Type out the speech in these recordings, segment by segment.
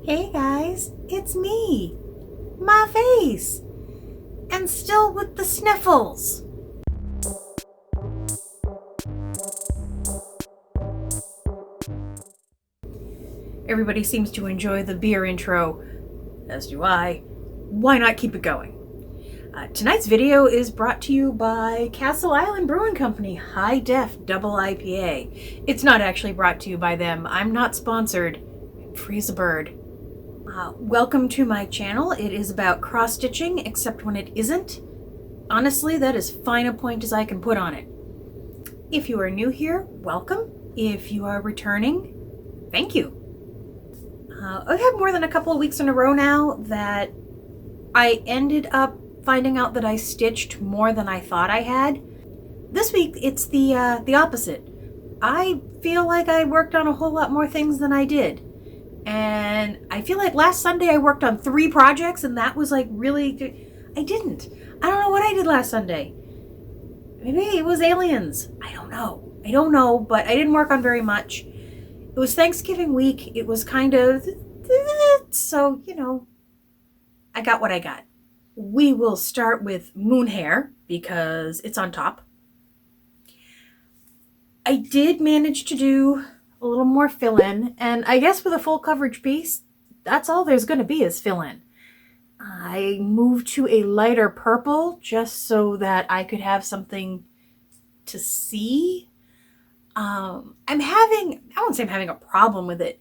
Hey guys, it's me, my face, and still with the sniffles. Everybody seems to enjoy the beer intro, as do I. Why not keep it going? Tonight's video is brought to you by Castle Island Brewing Company High Def Double IPA. It's not actually brought to you by them. I'm not sponsored. Freeze a bird. Welcome to my channel. It is about cross-stitching, except when it isn't. Honestly, that is fine a point as I can put on it. If you are new here, welcome. If you are returning, thank you. I've had more than a couple of weeks in a row now that I ended up finding out that I stitched more than I thought I had. This week, it's the opposite. I feel like I worked on a whole lot more things than I did. And I feel like last Sunday I worked on 3 projects, and that was like really good. I didn't. I don't know what I did last Sunday. Maybe it was aliens. I don't know, but I didn't work on very much. It was Thanksgiving week. It was kind of, so, I got what I got. We will start with Moon Hare because it's on top. I did manage to do a little more fill-in, and I guess with a full coverage piece, that's all there's going to be is fill-in. I moved to a lighter purple just so that I could have something to see. I won't say I'm having a problem with it.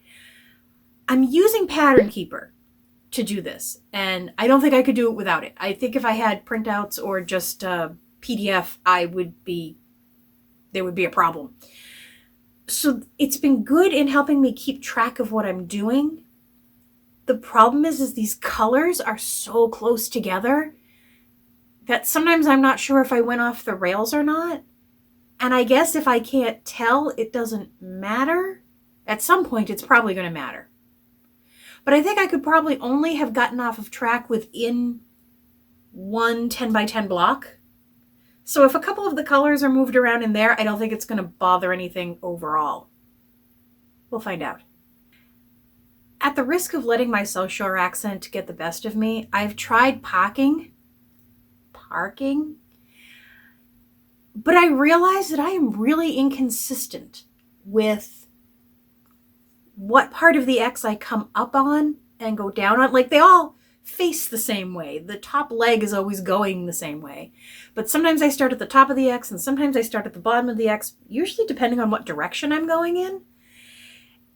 I'm using Pattern Keeper to do this, and I don't think I could do it without it. I think if I had printouts or just PDF, there would be a problem. So it's been good in helping me keep track of what I'm doing. The problem is these colors are so close together that sometimes I'm not sure if I went off the rails or not. And I guess if I can't tell, it doesn't matter. At some point, it's probably going to matter. But I think I could probably only have gotten off of track within one 10 by 10 block. So if a couple of the colors are moved around in there, I don't think it's going to bother anything overall. We'll find out. At the risk of letting my South Shore accent get the best of me, I've tried parking, but I realize that I am really inconsistent with what part of the X I come up on and go down on. Like, they all face the same way. The top leg is always going the same way. But sometimes I start at the top of the X and sometimes I start at the bottom of the X, usually depending on what direction I'm going in.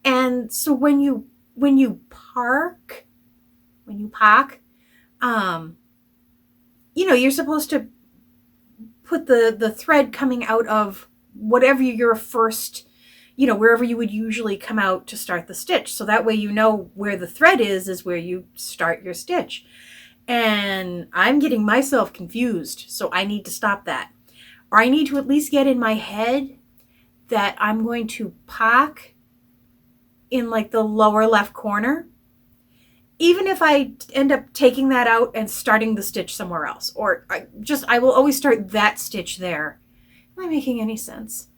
And so when you park, you're supposed to put the thread coming out of whatever your first, wherever you would usually come out to start the stitch. So that way where the thread is where you start your stitch. And I'm getting myself confused, so I need to stop that. Or I need to at least get in my head that I'm going to park in like the lower left corner, even if I end up taking that out and starting the stitch somewhere else. Or I will always start that stitch there. Am I making any sense?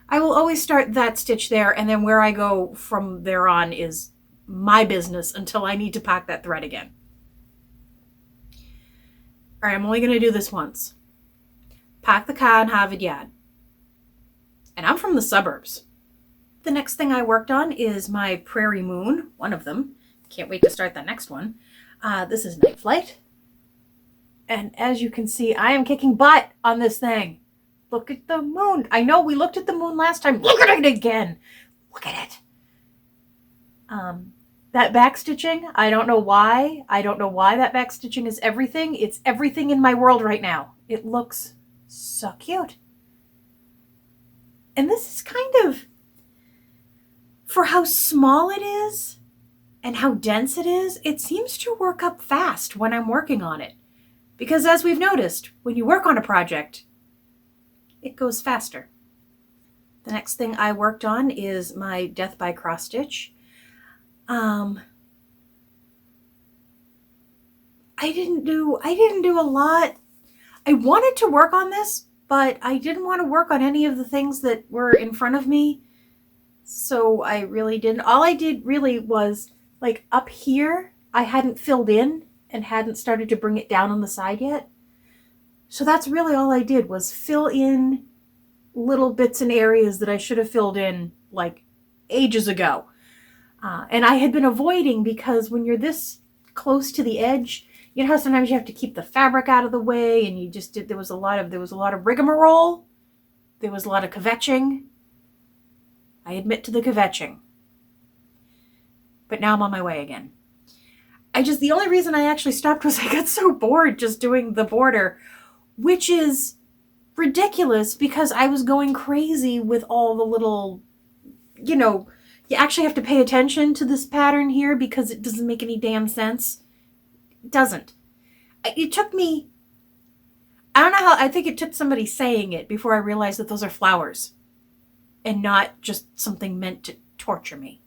I will always start that stitch there, and then where I go from there on is my business until I need to pack that thread again. All right, I'm only going to do this once. Pack the car in Harvard Yard. And I'm from the suburbs. The next thing I worked on is my Prairie Moon, one of them. Can't wait to start the next one. This is Night Flight. And as you can see, I am kicking butt on this thing. Look at the moon. I know we looked at the moon last time. Look at it again. Look at it. That backstitching, I don't know why. I don't know why that backstitching is everything. It's everything in my world right now. It looks so cute. And this is kind of, for how small it is and how dense it is, it seems to work up fast when I'm working on it. Because as we've noticed, when you work on a project, it goes faster. The next thing I worked on is my Death by Cross Stitch. I didn't do a lot. I wanted to work on this, but I didn't want to work on any of the things that were in front of me. So I really didn't. All I did really was, like, up here, I hadn't filled in and hadn't started to bring it down on the side yet. So that's really all I did, was fill in little bits and areas that I should have filled in, like, ages ago. And I had been avoiding, because when you're this close to the edge, you know how sometimes you have to keep the fabric out of the way, and you just did, there was a lot of rigmarole. There was a lot of kvetching. I admit to the kvetching. But now I'm on my way again. The only reason I actually stopped was I got so bored just doing the border, which is ridiculous because I was going crazy with all the little, you actually have to pay attention to this pattern here because it doesn't make any damn sense. It doesn't. It took me, I don't know how, I think it took somebody saying it before I realized that those are flowers and not just something meant to torture me.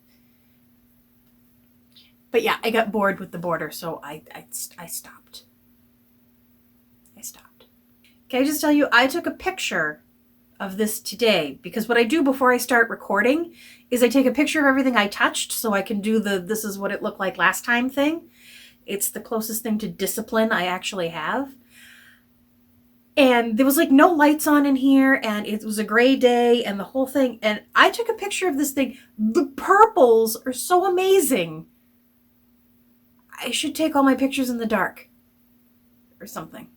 But yeah, I got bored with the border, so I stopped. Can I just tell you, I took a picture of this today, because what I do before I start recording is I take a picture of everything I touched so I can do the this is what it looked like last time thing. It's the closest thing to discipline I actually have. And there was like no lights on in here, and it was a gray day and the whole thing. And I took a picture of this thing. The purples are so amazing. I should take all my pictures in the dark or something.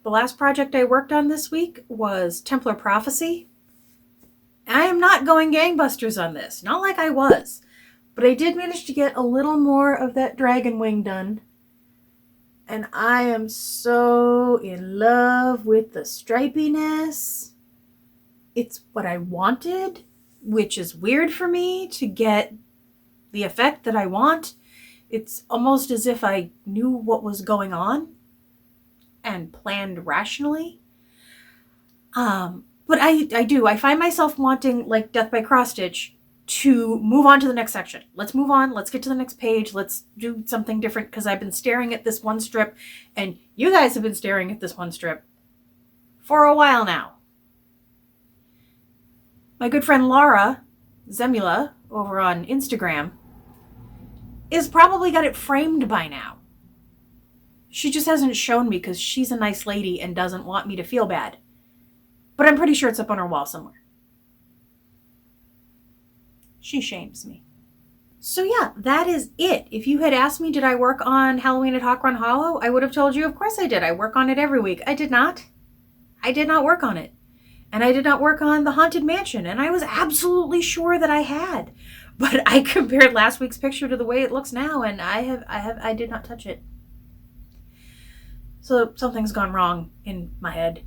The last project I worked on this week was Templar Prophecy. I am not going gangbusters on this, not like I was, but I did manage to get a little more of that dragon wing done. And I am so in love with the stripiness. It's what I wanted, which is weird for me to get the effect that I want. It's almost as if I knew what was going on and planned rationally. But I find myself wanting, like Death by Cross Stitch, to move on to the next section. Let's move on. Let's get to the next page. Let's do something different, because I've been staring at this one strip, and you guys have been staring at this one strip for a while now. My good friend Laura Zemula over on Instagram is probably got it framed by now. She just hasn't shown me because she's a nice lady and doesn't want me to feel bad. But I'm pretty sure it's up on her wall somewhere. She shames me. So yeah, that is it. If you had asked me, did I work on Halloween at Hawk Run Hollow? I would have told you, of course I did. I work on it every week. I did not. I did not work on it. And I did not work on the Haunted Mansion. And I was absolutely sure that I had. But I compared last week's picture to the way it looks now, and I did not touch it. So something's gone wrong in my head.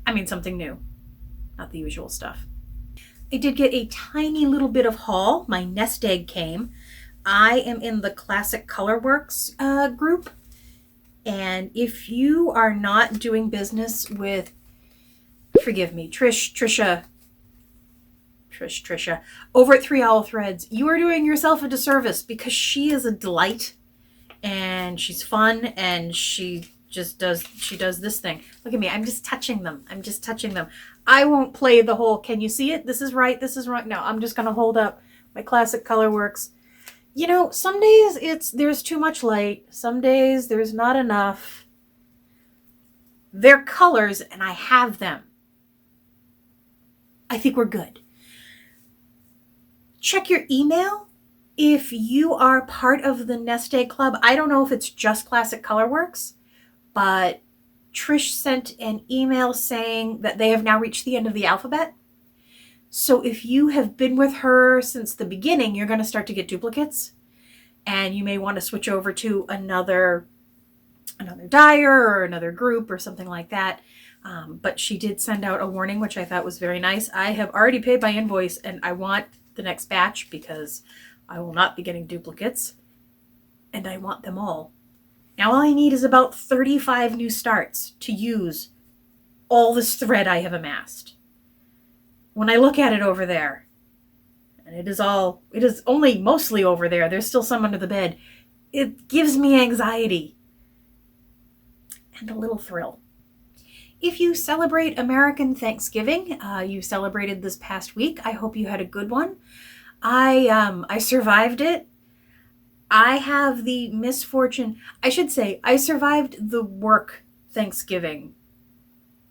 I mean, something new, not the usual stuff. I did get a tiny little bit of haul. My nest egg came. I am in the Classic Colorworks group. And if you are not doing business with, forgive me, Trisha, over at Three Owl Threads, you are doing yourself a disservice, because she is a delight and she's fun, and she does this thing. Look at me. I'm just touching them. I won't play the whole, can you see it? This is right. No, I'm just going to hold up my Classic Colorworks. Some days there's too much light. Some days there's not enough. They're colors and I have them. I think we're good. Check your email if you are part of the Nest Egg Club. I don't know if it's just Classic Colorworks, but Trish sent an email saying that they have now reached the end of the alphabet. So if you have been with her since the beginning, you're going to start to get duplicates. And you may want to switch over to another dyer or another group or something like that. But she did send out a warning, which I thought was very nice. I have already paid my invoice, and I want the next batch because I will not be getting duplicates. And I want them all. Now all I need is about 35 new starts to use all this thread I have amassed. When I look at it over there, and it is only mostly over there, there's still some under the bed, it gives me anxiety and a little thrill. If you celebrate American Thanksgiving, you celebrated this past week. I hope you had a good one. I survived it. I have the misfortune, I should say, I survived the work Thanksgiving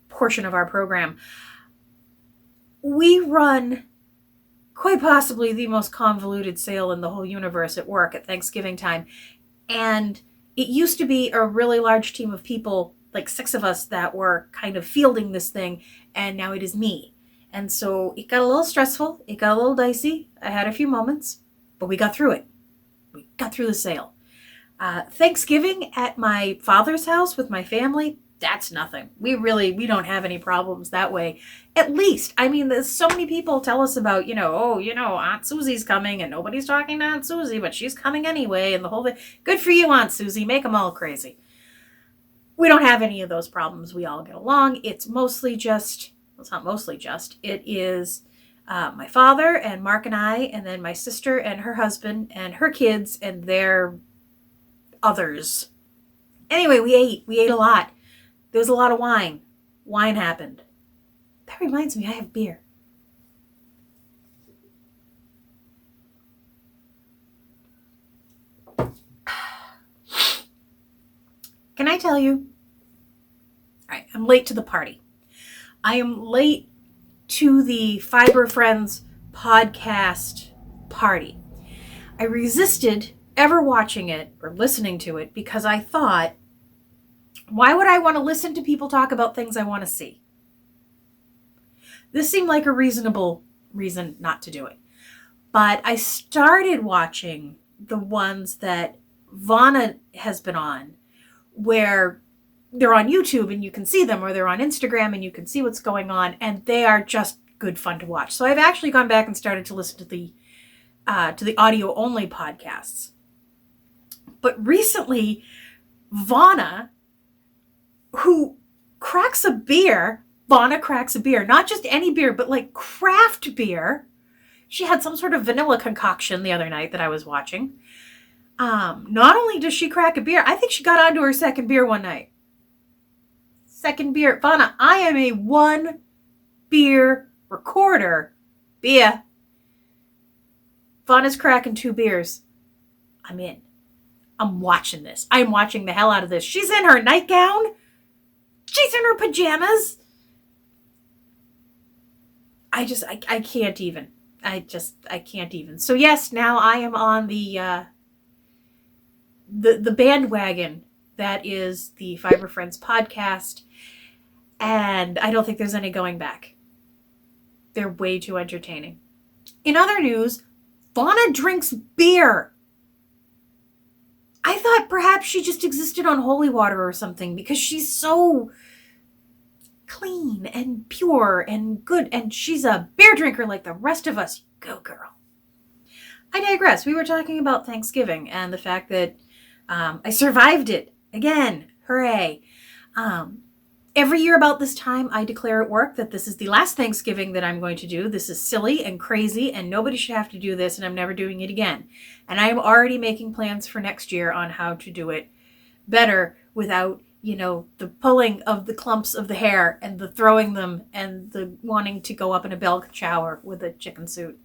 portion of our program. We run quite possibly the most convoluted sale in the whole universe at work at Thanksgiving time. And it used to be a really large team of people, like 6 of us, that were kind of fielding this thing. And now it is me. And so it got a little stressful. It got a little dicey. I had a few moments, but we got through it. We got through the sale. Thanksgiving at my father's house with my family, that's nothing. We don't have any problems that way. At least, I mean, there's so many people tell us about, Aunt Susie's coming and nobody's talking to Aunt Susie, but she's coming anyway and the whole thing. Good for you, Aunt Susie. Make them all crazy. We don't have any of those problems. We all get along. It's mostly just, well, it's not mostly just, it is my father and Mark and I, and then my sister and her husband and her kids and their others. Anyway, we ate a lot. There was a lot of wine. Wine happened. That reminds me, I have beer. Can I tell you? All right, I'm late to the party. I am late to the Fibre Friends podcast party. I resisted ever watching it or listening to it because I thought, why would I want to listen to people talk about things I want to see? This seemed like a reasonable reason not to do it. But I started watching the ones that Vana has been on, where they're on YouTube and you can see them, or they're on Instagram and you can see what's going on, and they are just good fun to watch. So I've actually gone back and started to listen to the audio-only podcasts. But recently, Vana, who cracks a beer, not just any beer, but like craft beer. She had some sort of vanilla concoction the other night that I was watching. Not only does she crack a beer, I think she got onto her second beer one night. Second beer. Vana, I am a 1 beer recorder. Beer. Vana's cracking 2 beers. I'm in. I'm watching this. I'm watching the hell out of this. She's in her nightgown. She's in her pajamas. I can't even. I can't even. So yes, now I am on the bandwagon that is the Fibre Friends podcast, and I don't think there's any going back. They're way too entertaining. In other news, Vana drinks beer. I thought perhaps she just existed on holy water or something because she's so clean and pure and good, and she's a beer drinker like the rest of us. Go girl. I digress. We were talking about Thanksgiving and the fact that I survived it again. Hooray. Every year about this time, I declare at work that this is the last Thanksgiving that I'm going to do. This is silly and crazy, and nobody should have to do this, and I'm never doing it again. And I am already making plans for next year on how to do it better without, the pulling of the clumps of the hair and the throwing them and the wanting to go up in a bell shower with a chicken suit.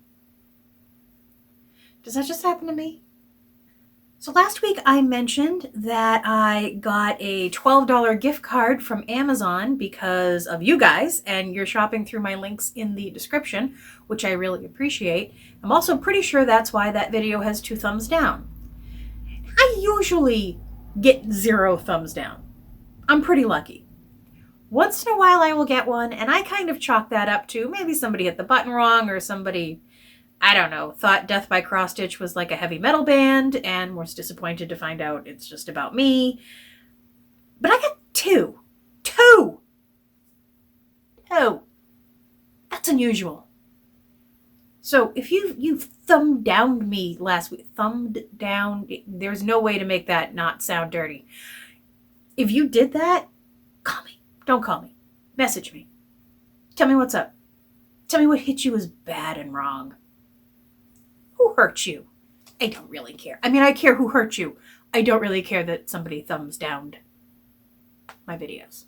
Does that just happen to me? So last week I mentioned that I got a $12 gift card from Amazon because of you guys, and you're shopping through my links in the description, which I really appreciate. I'm also pretty sure that's why that video has 2 thumbs down. I usually get 0 thumbs down. I'm pretty lucky. Once in a while I will get one, and I kind of chalk that up to maybe somebody hit the button wrong, or somebody, I don't know, thought Death by Cross Stitch was like a heavy metal band and was disappointed to find out it's just about me. But I got 2. 2! That's unusual. So if you thumbed downed me last week, thumbed down, there's no way to make that not sound dirty. If you did that, call me. Don't call me. Message me. Tell me what's up. Tell me what hit you as bad and wrong. Who hurt you? I don't really care. I mean, I care who hurt you. I don't really care that somebody thumbs downed my videos.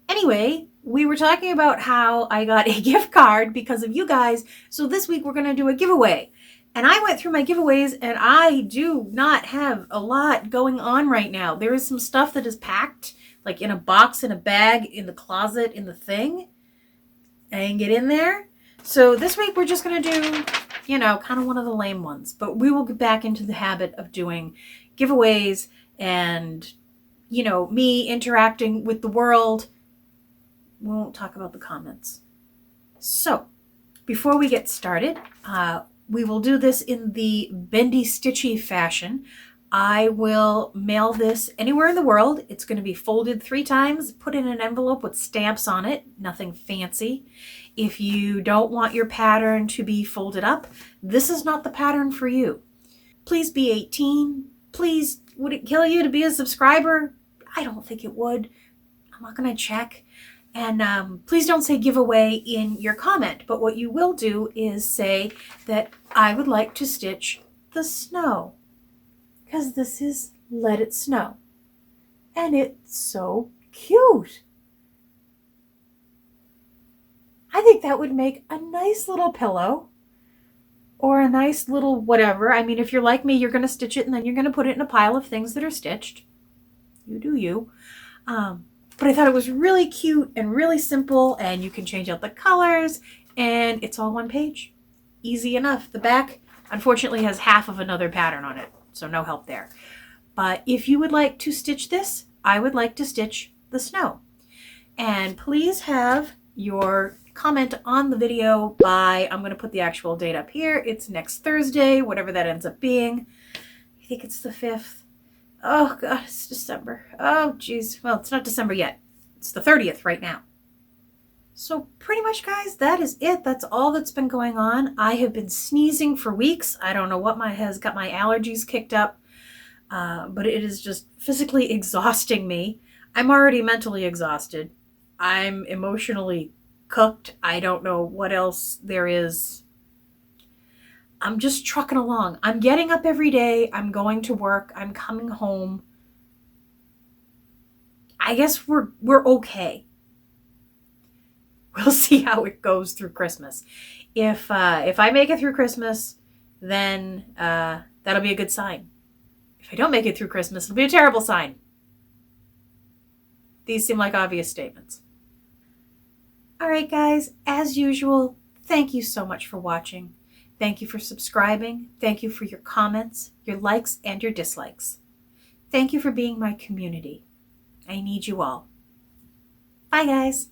Anyway, we were talking about how I got a gift card because of you guys. So this week we're going to do a giveaway. And I went through my giveaways and I do not have a lot going on right now. There is some stuff that is packed, like in a box, in a bag, in the closet, in the thing. I didn't get in there. So this week we're just going to do, you know, kind of one of the lame ones. But we will get back into the habit of doing giveaways and, you know, me interacting with the world. We won't talk about the comments. So before we get started, we will do this in the bendy stitchy fashion. I will mail this anywhere in the world. It's going to be folded 3 times, put in an envelope with stamps on it, nothing fancy. If you don't want your pattern to be folded up, this is not the pattern for you. Please be 18. Please, would it kill you to be a subscriber? I don't think it would. I'm not going to check. And please don't say giveaway in your comment, but what you will do is say that I would like to stitch the snow, because this is Let It Snow, and it's so cute. I think that would make a nice little pillow or a nice little whatever. I mean, if you're like me, you're going to stitch it and then you're going to put it in a pile of things that are stitched. You do you. But I thought it was really cute and really simple, and you can change out the colors, and it's all one page. Easy enough. The back, unfortunately, has half of another pattern on it, so no help there. But if you would like to stitch this, I would like to stitch the snow. And please have your comment on the video by, I'm going to put the actual date up here. It's next Thursday, whatever that ends up being. I think it's the 5th. Oh, God, it's December. Oh, geez. Well, it's not December yet. It's the 30th right now. So pretty much, guys, that is it. That's all that's been going on. I have been sneezing for weeks. I don't know what has got my allergies kicked up, but it is just physically exhausting me. I'm already mentally exhausted. I'm emotionally cooked. I don't know what else there is. I'm just trucking along. I'm getting up every day. I'm going to work. I'm coming home. I guess we're okay. We'll see how it goes through Christmas. If I make it through Christmas, then that'll be a good sign. If I don't make it through Christmas, it'll be a terrible sign. These seem like obvious statements. All right, guys, as usual, thank you so much for watching. Thank you for subscribing. Thank you for your comments, your likes, and your dislikes. Thank you for being my community. I need you all. Bye, guys.